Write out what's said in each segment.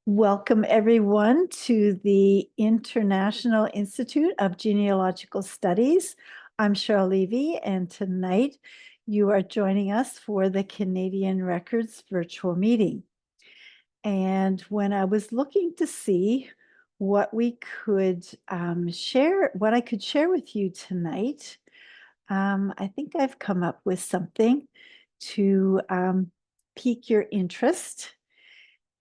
Welcome, everyone, to the International Institute of Genealogical Studies. I'm Cheryl Levy, and tonight you are joining us for the Canadian Records virtual meeting. And when I was looking to see what we could share, what I could share with you tonight, I think I've come up with something to pique your interest.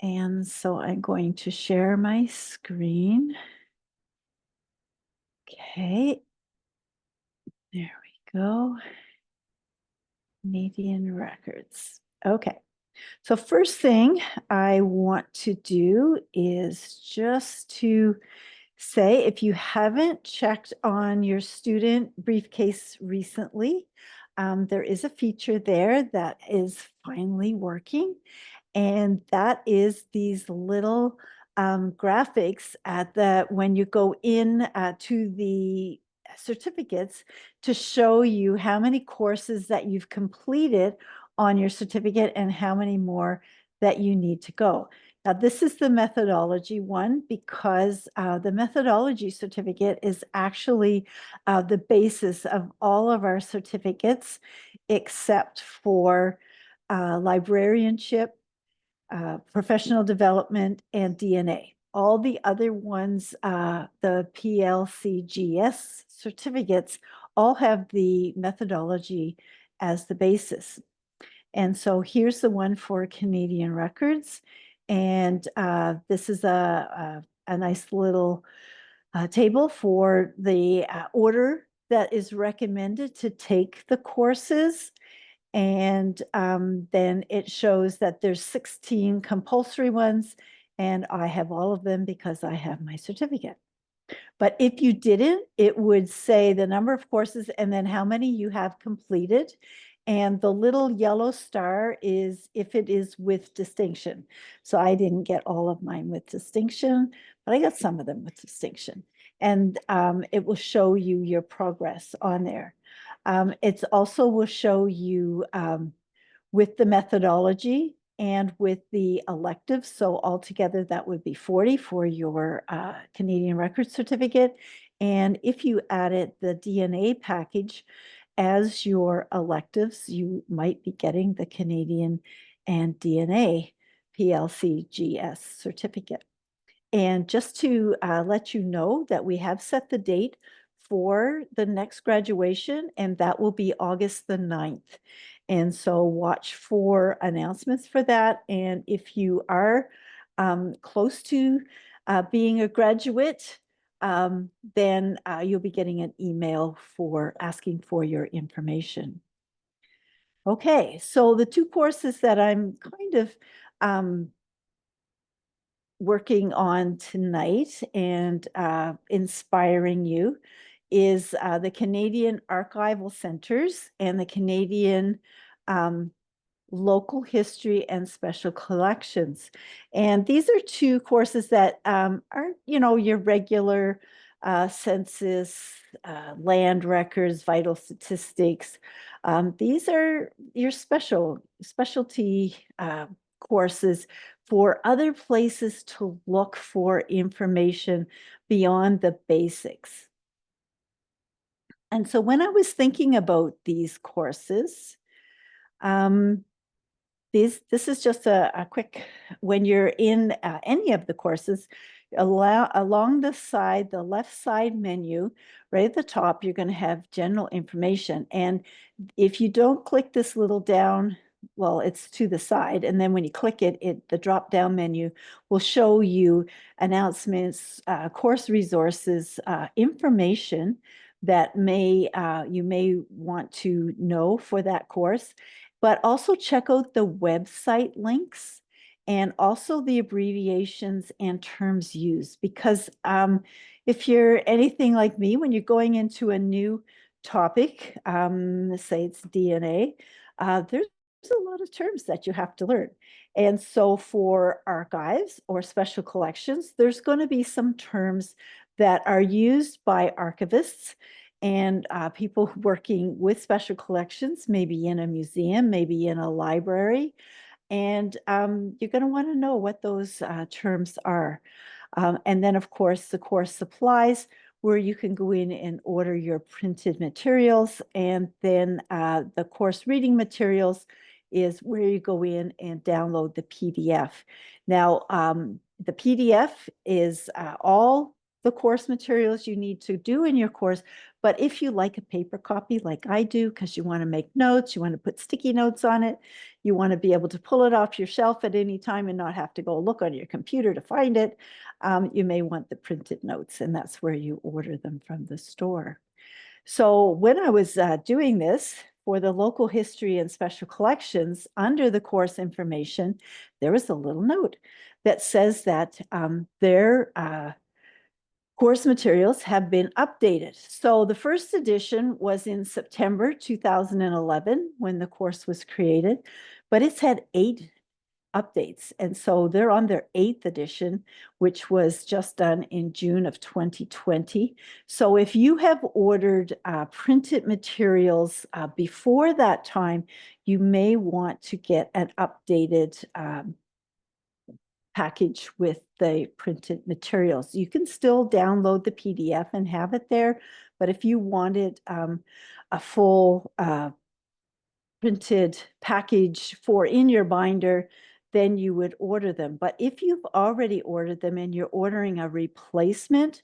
And so I'm going to share my screen. Okay, there we go. Canadian records. Okay, so first thing I want to do is just to say, if you haven't checked on your student briefcase recently, there is a feature there that is finally working. And that is these little graphics when you go in to the certificates to show you how many courses that you've completed on your certificate and how many more that you need to go. Now, this is the methodology one because the methodology certificate is actually the basis of all of our certificates except for librarianship, professional development, and DNA. All the other ones, the PLCGS certificates, all have the methodology as the basis. And so here's the one for Canadian records. And this is a nice little table for the order that is recommended to take the courses. And then it shows that there's 16 compulsory ones, and I have all of them because I have my certificate. But if you didn't, it would say the number of courses and then how many you have completed. And the little yellow star is if it is with distinction. So I didn't get all of mine with distinction, but I got some of them with distinction. And it will show you your progress on there. It also will show you with the methodology and with the electives. So altogether, that would be 40 for your Canadian Record Certificate. And if you added the DNA package as your electives, you might be getting the Canadian and DNA PLCGS certificate. And just to let you know that we have set the date for the next graduation, and that will be August the 9th. And so watch for announcements for that. And if you are close to being a graduate, then you'll be getting an email for asking for your information. Okay, so the two courses that I'm kind of working on tonight and inspiring you is the Canadian Archival Centers and the Canadian Local History and Special Collections. And these are two courses that aren't, your regular census, land records, vital statistics. These are your specialty courses for other places to look for information beyond the basics. And so when I was thinking about these courses, this is just a quick, when you're in any of the courses, along the side, the left side menu, right at the top, you're going to have general information. And if you don't click this little down, well, it's to the side. And then when you click it, the drop down menu will show you announcements, course resources, information that you may want to know for that course. But also check out the website links and also the abbreviations and terms used. Because if you're anything like me, when you're going into a new topic, let's say it's DNA, there's a lot of terms that you have to learn. And so for archives or special collections, there's going to be some terms that are used by archivists and people working with special collections, maybe in a museum, maybe in a library. And you're going to want to know what those terms are. And then, of course, the course supplies, where you can go in and order your printed materials. And then the course reading materials is where you go in and download the PDF. Now, the PDF is all the course materials you need to do in your course. But if you like a paper copy like I do, because you want to make notes, you want to put sticky notes on it, you want to be able to pull it off your shelf at any time and not have to go look on your computer to find it, you may want the printed notes, and that's where you order them from the store. So when I was doing this for the local history and special collections, under the course information, there was a little note that says that their course materials have been updated. So the first edition was in September 2011 when the course was created, but it's had 8 updates. And so they're on their 8th edition, which was just done in June of 2020. So if you have ordered printed materials before that time, you may want to get an updated package with the printed materials. You can still download the PDF and have it there, but if you wanted a full printed package for in your binder, then you would order them. But if you've already ordered them and you're ordering a replacement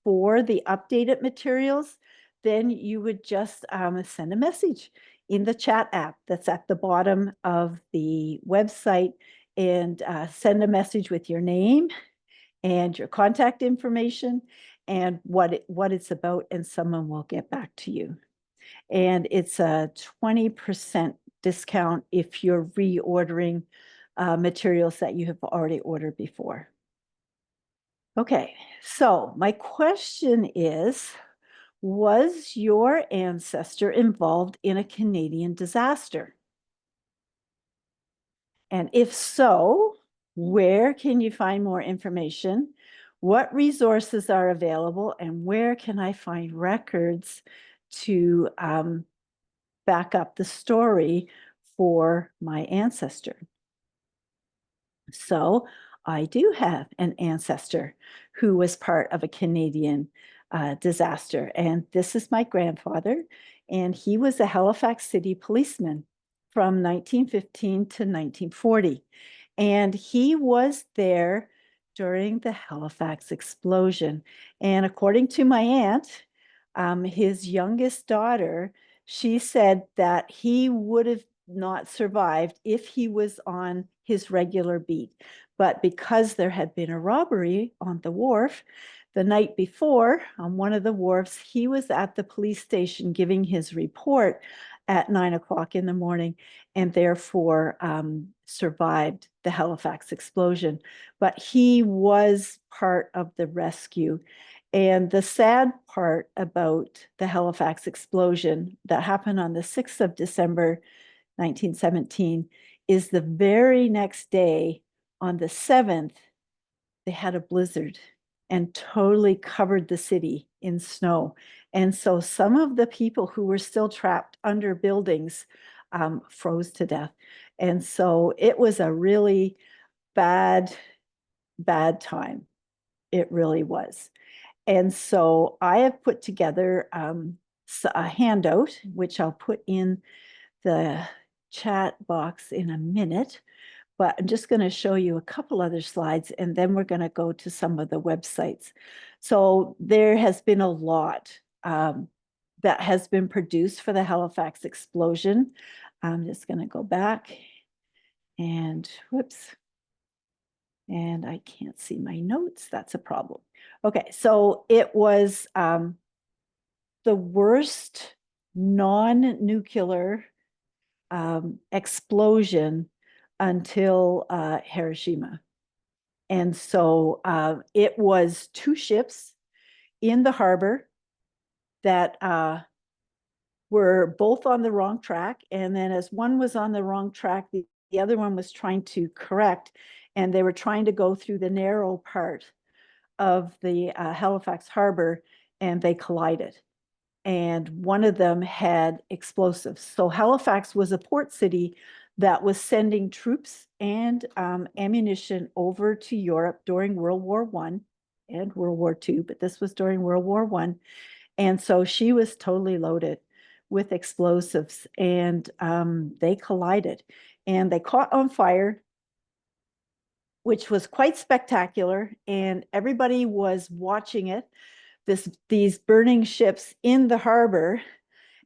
for the updated materials, then you would just send a message in the chat app that's at the bottom of the website, and send a message with your name and your contact information and what it's about, and someone will get back to you. And it's a 20% discount if you're reordering materials that you have already ordered before. Okay, so my question is, was your ancestor involved in a Canadian disaster? And if so, where can you find more information? What resources are available, and where can I find records to back up the story for my ancestor? So I do have an ancestor who was part of a Canadian disaster. And this is my grandfather. And he was a Halifax City policeman from 1915 to 1940. And he was there during the Halifax explosion. And according to my aunt, his youngest daughter, she said that he would have not survived if he was on his regular beat. But because there had been a robbery on the wharf the night before on one of the wharfs, he was at the police station giving his report at 9 o'clock in the morning, and therefore survived the Halifax explosion. But he was part of the rescue. And the sad part about the Halifax explosion that happened on the 6th of December, 1917, is the very next day, on the 7th, they had a blizzard and totally covered the city in snow. And so some of the people who were still trapped under buildings froze to death. And so it was a really bad, bad time. It really was. And so I have put together a handout, which I'll put in the chat box in a minute, but I'm just going to show you a couple other slides, and then we're going to go to some of the websites. So there has been a lot that has been produced for the Halifax explosion. I'm just going to go back and whoops. And I can't see my notes. That's a problem. Okay, so it was the worst non-nuclear explosion until Hiroshima. And so it was 2 ships in the harbor that were both on the wrong track. And then as one was on the wrong track, the other one was trying to correct, and they were trying to go through the narrow part of the Halifax harbor, and they collided. And one of them had explosives. So Halifax was a port city that was sending troops and ammunition over to Europe during World War I and World War II, but this was during World War I. And so she was totally loaded with explosives, and they collided and they caught on fire, which was quite spectacular. And everybody was watching it, these burning ships in the harbor,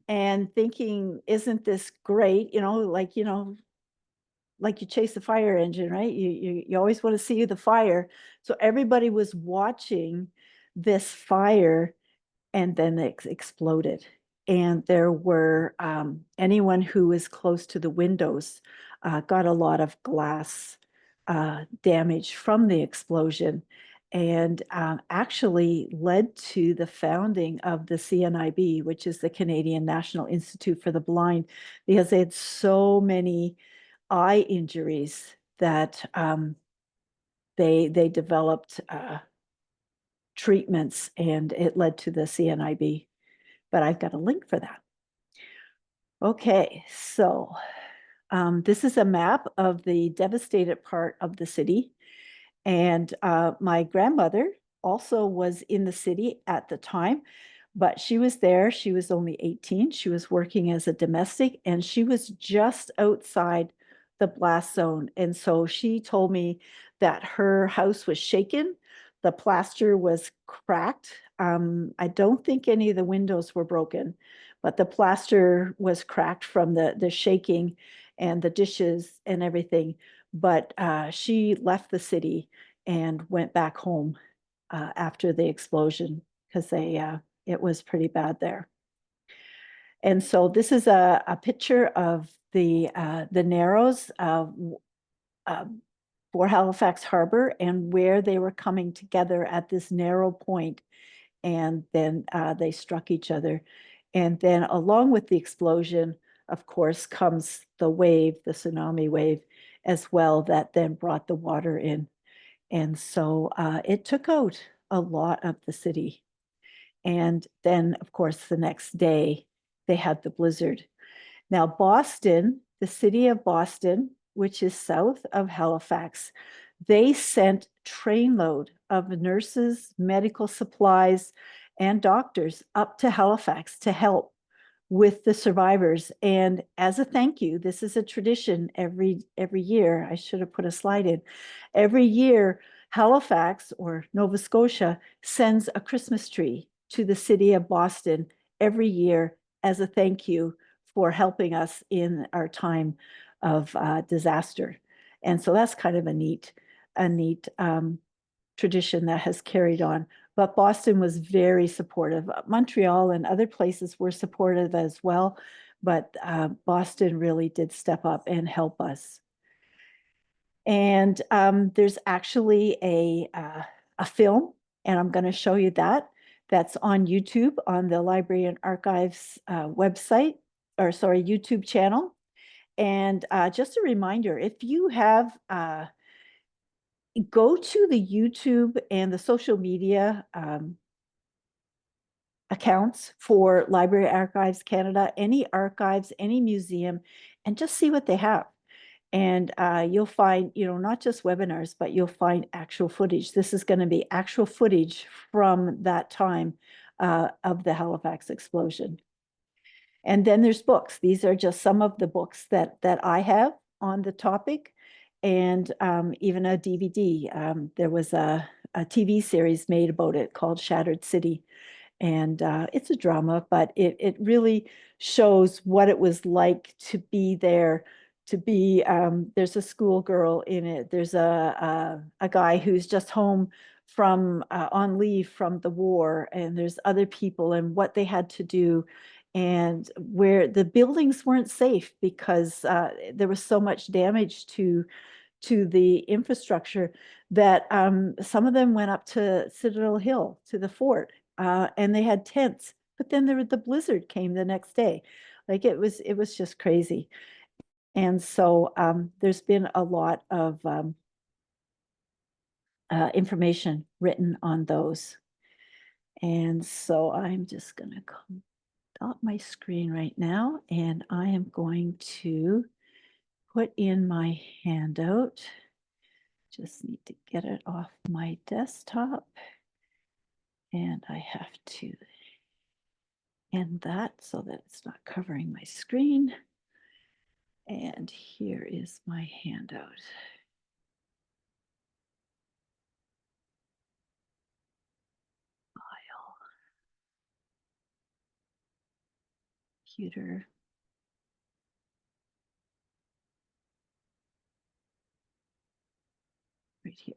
and thinking, isn't this great? Like you chase the fire engine, right? You always want to see the fire. So everybody was watching this fire, and then it exploded. And there were anyone who was close to the windows got a lot of glass damage from the explosion, and actually led to the founding of the CNIB, which is the Canadian National Institute for the Blind, because they had so many eye injuries that they developed treatments, and it led to the CNIB. But I've got a link for that. Okay, so this is a map of the devastated part of the city. And my grandmother also was in the city at the time, but she was there. She was only 18. She was working as a domestic, and she was just outside the blast zone. And so she told me that her house was shaken. The plaster was cracked. I don't think any of the windows were broken, but the plaster was cracked from the shaking and the dishes and everything. But she left the city and went back home after the explosion, because it was pretty bad there. And so this is a picture of the Narrows for Halifax Harbor, and where they were coming together at this narrow point, and then they struck each other. And then along with the explosion, of course, comes the wave, the tsunami wave as well, that then brought the water in. And so it took out a lot of the city. And then, of course, the next day, they had the blizzard. Now, Boston, the city of Boston, which is south of Halifax, they sent trainload of nurses, medical supplies, and doctors up to Halifax to help with the survivors. And as a thank you, this is a tradition every year. I should have put a slide in. Every year, Halifax or Nova Scotia sends a Christmas tree to the city of Boston every year as a thank you for helping us in our time of disaster. And so that's kind of a neat tradition that has carried on. But Boston was very supportive. Montreal and other places were supportive as well, but Boston really did step up and help us. And there's actually a film, and I'm going to show you that. That's on YouTube, on the Library and Archives website, or sorry, YouTube channel. And just a reminder, if you have go to the YouTube and the social media accounts for Library Archives Canada, any archives, any museum, and just see what they have. And you'll find, not just webinars, but you'll find actual footage. This is going to be actual footage from that time of the Halifax explosion. And then there's books. These are just some of the books that I have on the topic, and even a DVD. There was a TV series made about it called Shattered City. And it's a drama, but it really shows what it was like to be there, to be, there's a schoolgirl in it. There's a guy who's just home from on leave from the war, and there's other people and what they had to do, and where the buildings weren't safe because there was so much damage to the infrastructure that some of them went up to Citadel Hill, to the fort, and they had tents. But then the blizzard came the next day. Like it was just crazy. And so there's been a lot of information written on those. And so I'm just going to come stop my screen right now, and I am going to put in my handout. Just need to get it off my desktop. And I have to end that so that it's not covering my screen. And here is my handout. File. Computer. Right here.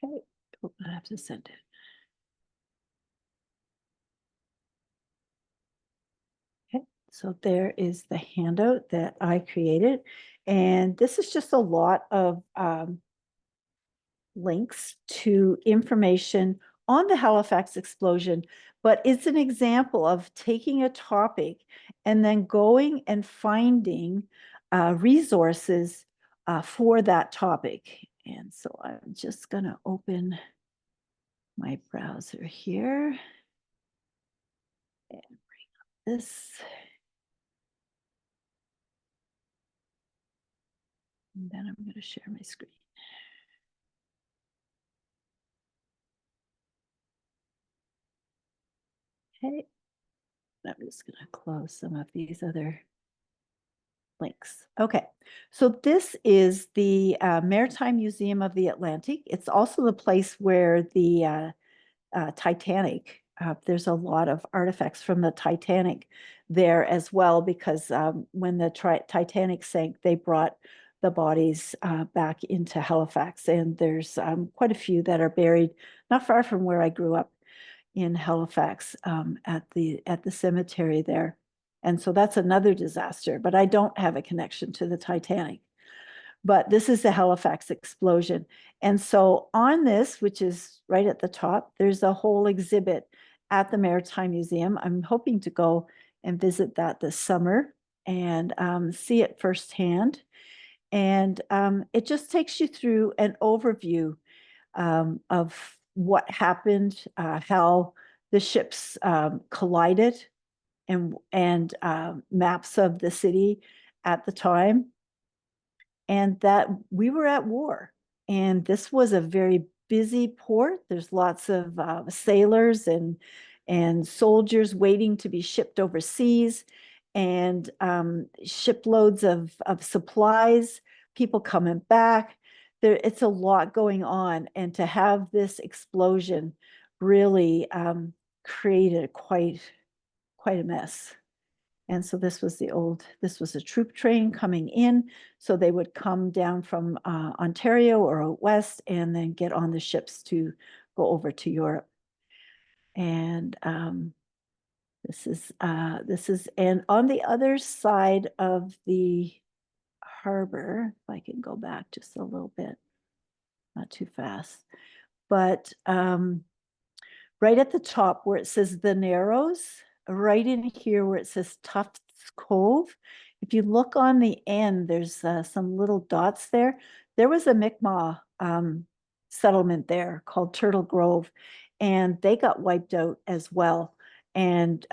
Okay, oh, I have to send it. Okay, so there is the handout that I created. And this is just a lot of links to information on the Halifax explosion, but it's an example of taking a topic and then going and finding resources for that topic. And so I'm just going to open my browser here and bring up this. And then I'm going to share my screen. Okay, I'm just going to close some of these other links. Okay, so this is the Maritime Museum of the Atlantic. It's also the place where the Titanic, there's a lot of artifacts from the Titanic there as well, because when the Titanic sank, they brought the bodies back into Halifax, and there's quite a few that are buried not far from where I grew up in Halifax at the cemetery there. And so that's another disaster, but I don't have a connection to the Titanic. But this is the Halifax explosion. And so on this, which is right at the top, there's a whole exhibit at the Maritime Museum. I'm hoping to go and visit that this summer and see it firsthand. And it just takes you through an overview of what happened, how the ships collided, and maps of the city at the time, and that we were at war. And this was a very busy port. There's lots of sailors and soldiers waiting to be shipped overseas, and shiploads of supplies, people coming back. It's a lot going on. And to have this explosion really created quite a mess. And so this was this was a troop train coming in. So they would come down from Ontario or out west and then get on the ships to go over to Europe. And this is, and on the other side of the harbor, if I can go back just a little bit, not too fast, but right at the top where it says the Narrows, right in here where it says Tufts Cove, if you look on the end, there's some little dots there. There was a Mi'kmaq settlement there called Turtle Grove, and they got wiped out as well. And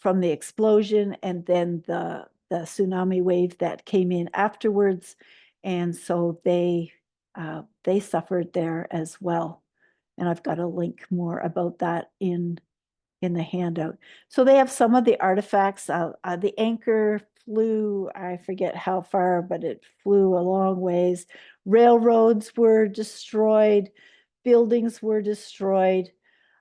from the explosion and then the tsunami wave that came in afterwards. And so they suffered there as well. And I've got a link more about that in the handout. So they have some of the artifacts. The anchor flew, I forget how far, but it flew a long ways. Railroads were destroyed, buildings were destroyed,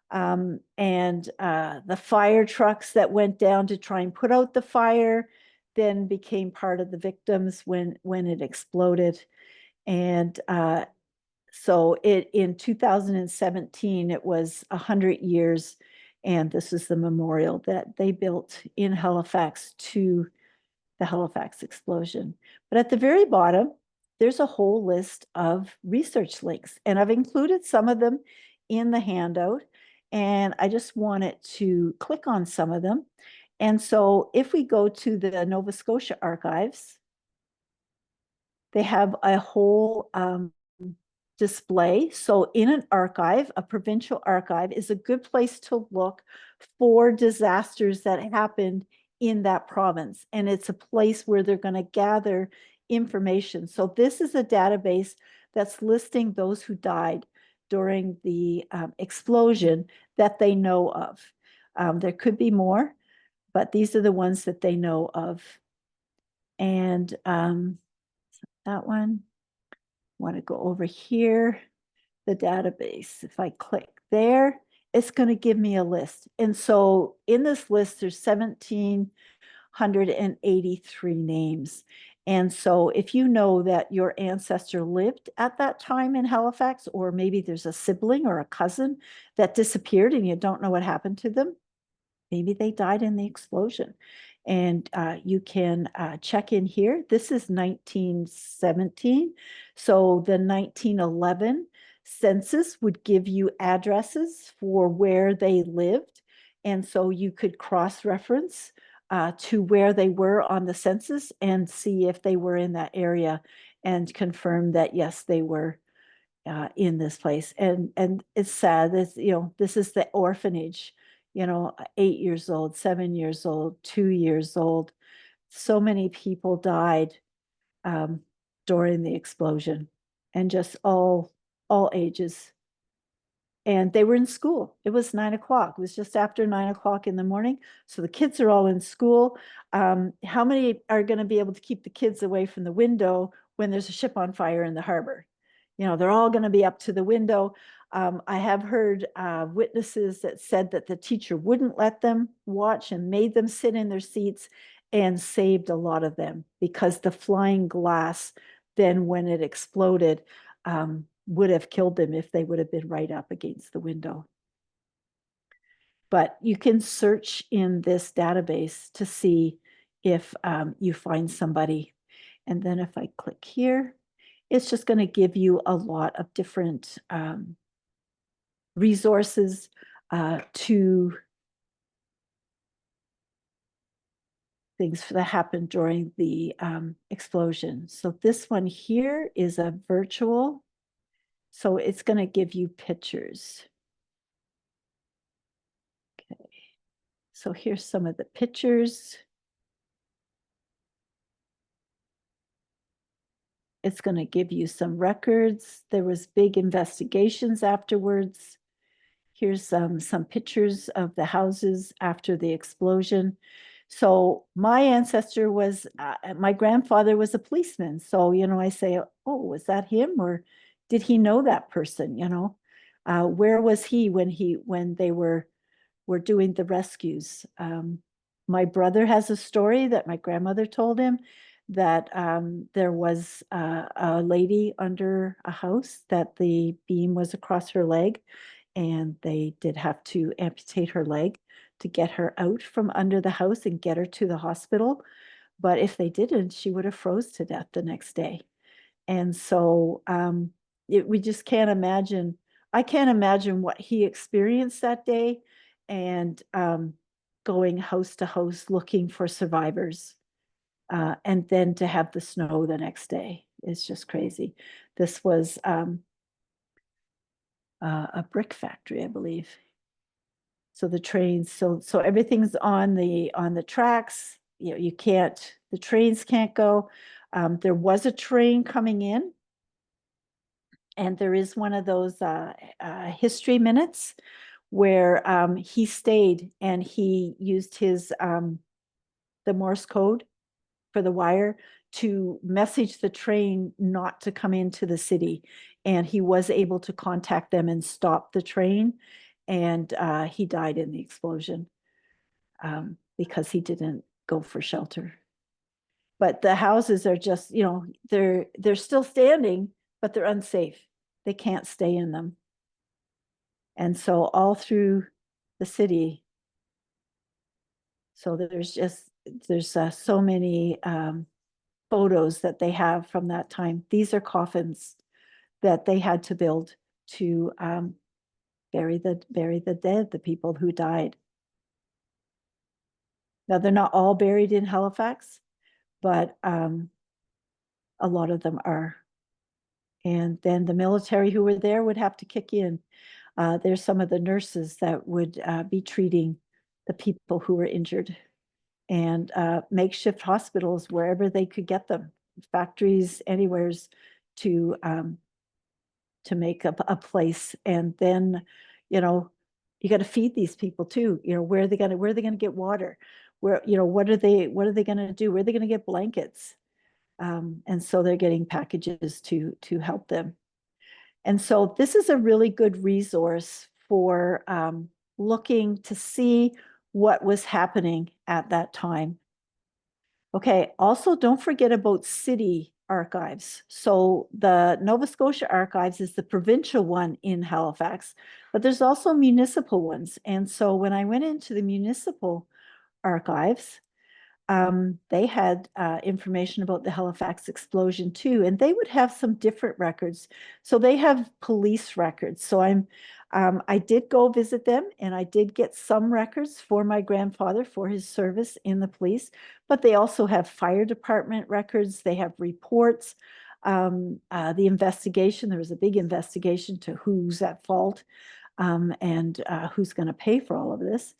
and the fire trucks that went down to try and put out the fire then became part of the victims when it exploded. And so in 2017, it was 100 years, and this is the memorial that they built in Halifax to the Halifax explosion. But at the very bottom, there's a whole list of research links, and I've included some of them in the handout, and I just wanted to click on some of them. And so if we go to the Nova Scotia archives, they have a whole display. So in an archive, a provincial archive is a good place to look for disasters that happened in that province, and it's a place where they're going to gather information. So this is a database that's listing those who died during the explosion that they know of. There could be more, but these are the ones that they know of. And that one, I want to go over here, the database. If I click there, it's going to give me a list. And so in this list, there's 1,783 names. And so if you know that your ancestor lived at that time in Halifax, or maybe there's a sibling or a cousin that disappeared and you don't know what happened to them, maybe they died in the explosion. And you can check in here. This is 1917. So the 1911 census would give you addresses for where they lived. And so you could cross-reference to where they were on the census and see if they were in that area and confirm that, yes, they were in this place. And it's sad. This, this is the orphanage, 8 years old, 7 years old, 2 years old. So many people died during the explosion, and just all ages. And they were in school. It was 9 o'clock. It was just after 9 o'clock in the morning. So the kids are all in school. How many are going to be able to keep the kids away from the window when there's a ship on fire in the harbor? They're all going to be up to the window. I have heard witnesses that said that the teacher wouldn't let them watch and made them sit in their seats, and saved a lot of them, because the flying glass, then when it exploded, would have killed them if they would have been right up against the window. But you can search in this database to see if you find somebody. And then if I click here, it's just going to give you a lot of different resources to things that happened during the explosion. So this one here is a virtual. So it's going to give you pictures. Okay. So here's some of the pictures. It's going to give you some records. There was big investigations afterwards. Here's some pictures of the houses after the explosion. So my ancestor was, my grandfather was a policeman. So, I say, oh, was that him, or did he know that person? Where was he when they were doing the rescues? My brother has a story that my grandmother told him, that there was a lady under a house that the beam was across her leg, and they did have to amputate her leg to get her out from under the house and get her to the hospital. But if they didn't, she would have froze to death the next day. And so we just can't imagine. I can't imagine what he experienced that day, and going house to house looking for survivors. And then to have the snow the next day is just crazy. This was a brick factory, I believe. So the trains, so everything's on the tracks. You can't, the trains can't go. There was a train coming in, and there is one of those history minutes where he stayed and he used his the Morse code for the wire to message the train not to come into the city. And he was able to contact them and stop the train. And he died in the explosion because he didn't go for shelter. But the houses are just, they're still standing, but they're unsafe. They can't stay in them. And so all through the city, so there's so many photos that they have from that time. These are coffins that they had to build to bury the dead, the people who died. Now, they're not all buried in Halifax, but a lot of them are. And then the military who were there would have to kick in. There's some of the nurses that would be treating the people who were injured. and makeshift hospitals wherever they could get them, factories, anywheres to make up a place. And then, you got to feed these people too. Where are they gonna get water? Where, what are they gonna do? Where are they gonna get blankets? And so they're getting packages to help them. And so this is a really good resource for looking to see what was happening at that time. Okay, also don't forget about city archives. So the Nova Scotia Archives is the provincial one in Halifax, but there's also municipal ones. And so when I went into the municipal archives, they had information about the Halifax explosion too, and they would have some different records. So they have police records. So I did go visit them, and I did get some records for my grandfather for his service in the police, but they also have fire department records. They have reports. The investigation, there was a big investigation to who's at fault, and who's going to pay for all of this,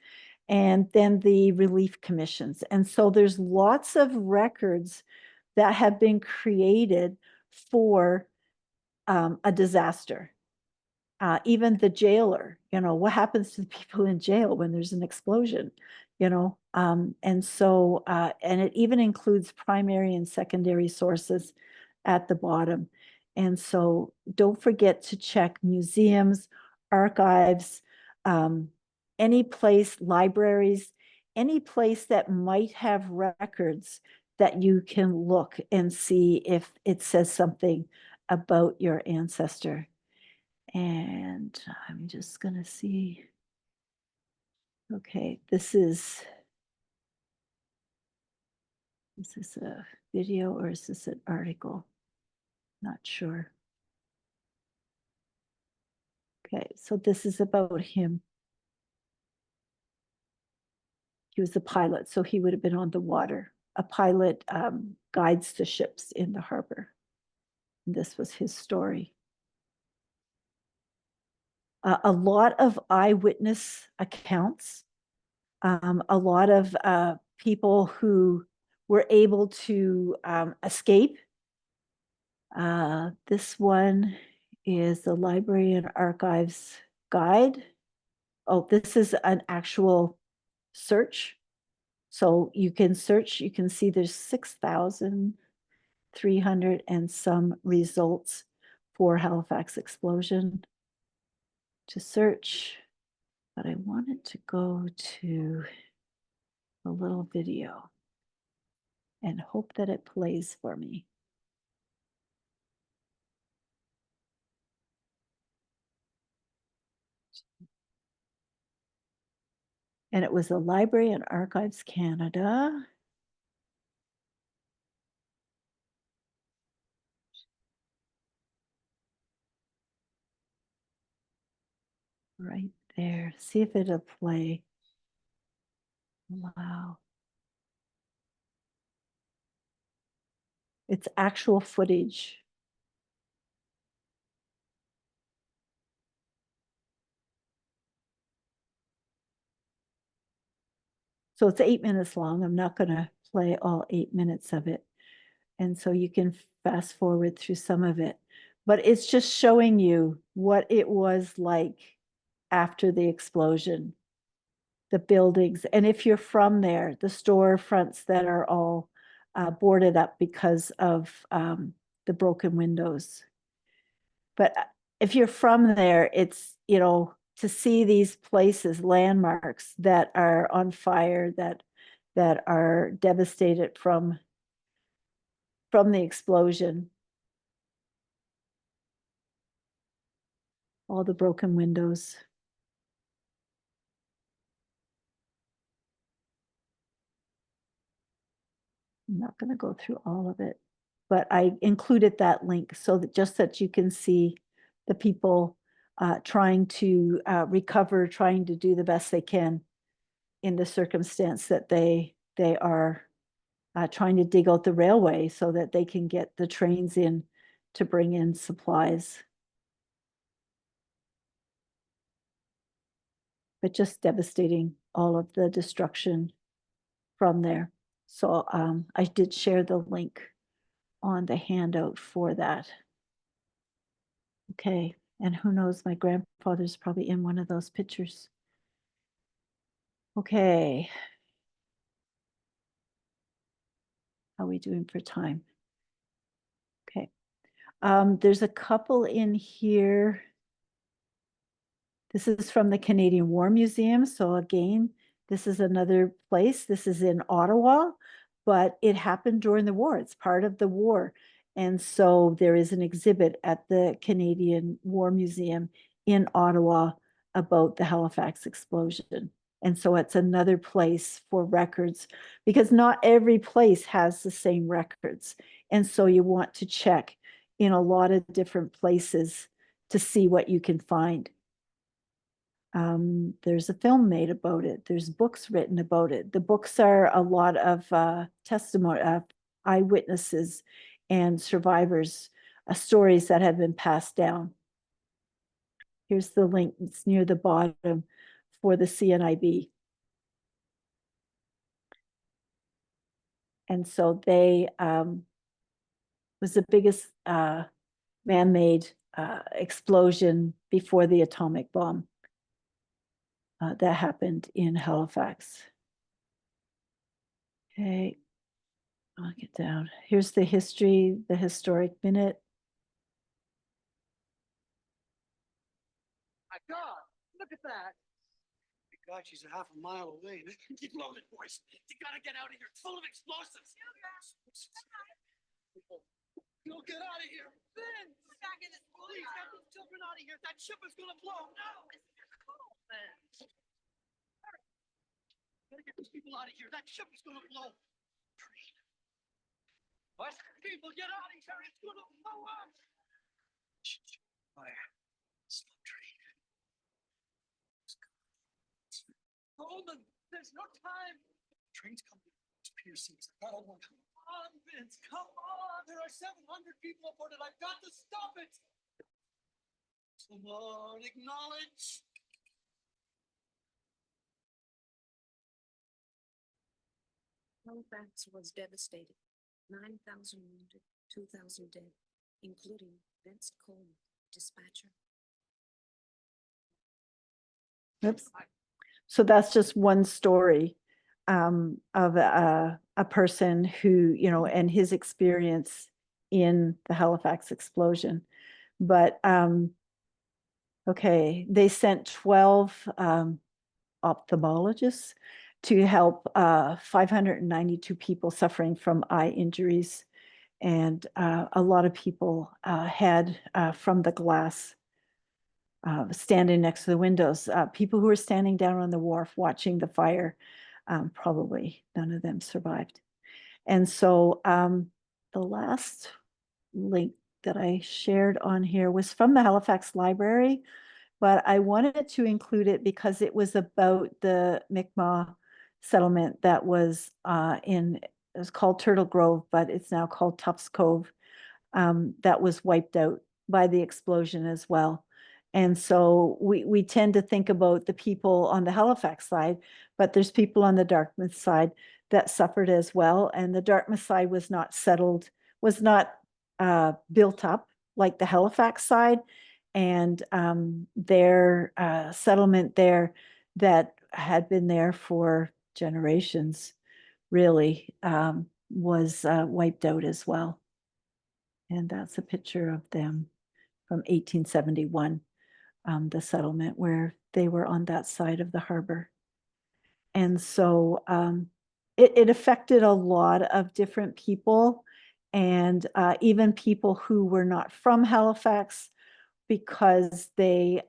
and then the relief commissions. And so there's lots of records that have been created for a disaster. Even the jailer, what happens to the people in jail when there's an explosion, and so, and it even includes primary and secondary sources at the bottom. And so don't forget to check museums, archives, any place, libraries, any place that might have records that you can look and see if it says something about your ancestor. And I'm just gonna see. Okay, this is a video or is this an article? Not sure. Okay, so this is about him. He was a pilot, so he would have been on the water. A pilot guides the ships in the harbor. And this was his story. A lot of eyewitness accounts, a lot of people who were able to escape. This one is the Library and Archives Guide. Oh, this is an actual search. So you can search, you can see there's 6,300 and some results for Halifax explosion to search. But I wanted to go to a little video and hope that it plays for me. And it was the Library and Archives Canada. Right there. See if it'll play. Wow. It's actual footage. So it's 8 minutes long. I'm not going to play all 8 minutes of it. And so you can fast forward through some of it. But it's just showing you what it was like after the explosion, the buildings. And if you're from there, the storefronts that are all boarded up because of the broken windows. But if you're from there, it's, to see these places, landmarks that are on fire, that are devastated from the explosion, all the broken windows. I'm not going to go through all of it, but I included that link so that just that you can see the people trying to recover, trying to do the best they can in the circumstance that they are trying to dig out the railway so that they can get the trains in to bring in supplies. But just devastating, all of the destruction from there. So I did share the link on the handout for that. Okay, and who knows, my grandfather's probably in one of those pictures. Okay. How are we doing for time? Okay. There's a couple in here. This is from the Canadian War Museum. So again, this is another place. This is in Ottawa, but it happened during the war. It's part of the war. And so there is an exhibit at the Canadian War Museum in Ottawa about the Halifax explosion. And so it's another place for records because not every place has the same records. And so you want to check in a lot of different places to see what you can find. There's a film made about it. There's books written about it. The books are a lot of testimony, eyewitnesses and survivors, stories that have been passed down. Here's the link. It's near the bottom for the CNIB. And so they was the biggest man-made explosion before the atomic bomb. That happened in Halifax. Okay, I'll get down. Here's the history, the historic minute. My God, look at that. My God, she's a half a mile away. Keep loaded, boys. You gotta get out of here. It's full of explosives. You'll get out of here. Ben, back in this police. Get those children out of here. That ship is gonna blow. No, it's cool, Ben. Gotta get these people out of here. That ship is gonna blow. What? People, get out of here. It's gonna blow up. Fire. Slow train. Hold them. There's no time. Train's coming. It's piercings. I got one. Come on, Vince. Come on. There are 700 people aboard it. I've got to stop it. Come on, acknowledge. Halifax was devastated. 9,000 wounded, 2,000 dead, including Vince Coleman, dispatcher. Oops. So that's just one story of a person who, you know, and his experience in the Halifax explosion. But okay, they sent 12 ophthalmologists to help 592 people suffering from eye injuries. And a lot of people had from the glass standing next to the windows, people who were standing down on the wharf watching the fire, probably none of them survived. And so the last link that I shared on here was from the Halifax Library, but I wanted to include it because it was about the Mi'kmaq settlement that was it was called Turtle Grove, but it's now called Tufts Cove, that was wiped out by the explosion as well. And so we tend to think about the people on the Halifax side, but there's people on the Dartmouth side that suffered as well. And the Dartmouth side was not settled, was not built up like the Halifax side. And their settlement there that had been there for generations really was wiped out as well. And that's a picture of them from 1871, the settlement where they were on that side of the harbor. And so it affected a lot of different people and even people who were not from Halifax, because they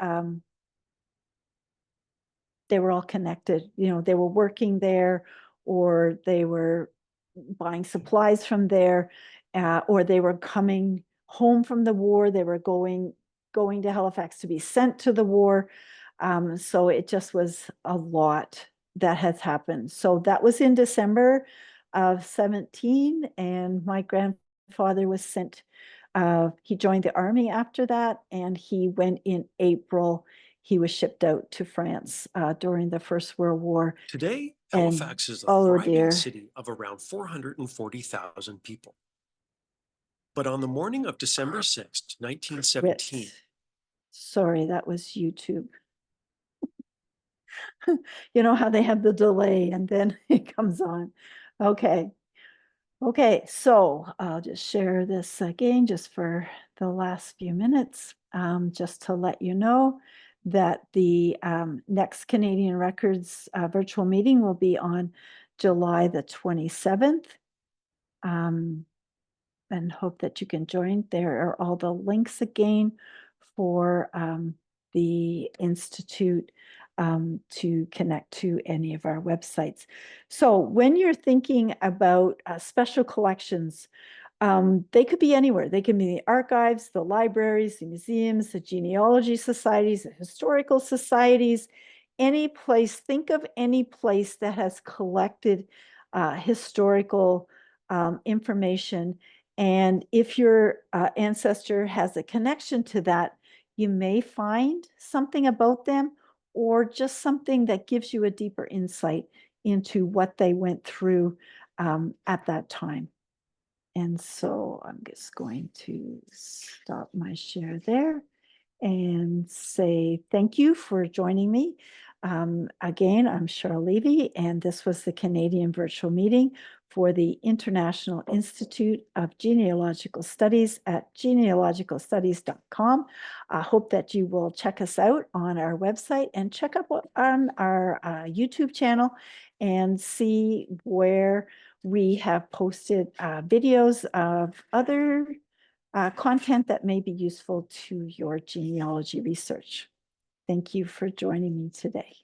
were all connected. You know, they were working there, or they were buying supplies from there, or they were coming home from the war. They were going to Halifax to be sent to the war. So it just was a lot that has happened. So that was in December of 17, and my grandfather was sent. He joined the army after that, and he went in April. He was shipped out to France during the First World War. Today, Halifax is a oh thriving dear. city of around 440,000 people. But on the morning of December 6th, 1917, Wit. Sorry, that was YouTube. You know how they have the delay and then it comes on. Okay. Okay, so I'll just share this again just for the last few minutes, just to let you know that the next Canadian Records virtual meeting will be on July the 27th. And hope that you can join. There are all the links again for the Institute to connect to any of our websites. So when you're thinking about special collections, they could be anywhere. They can be the archives, the libraries, the museums, the genealogy societies, the historical societies, any place. Think of any place that has collected historical information. And if your ancestor has a connection to that, you may find something about them or just something that gives you a deeper insight into what they went through at that time. And so I'm just going to stop my share there and say thank you for joining me. Again, I'm Cheryl Levy, and this was the Canadian virtual meeting for the International Institute of Genealogical Studies at genealogicalstudies.com. I hope that you will check us out on our website and check out on our YouTube channel and see where we have posted videos of other content that may be useful to your genealogy research. Thank you for joining me today.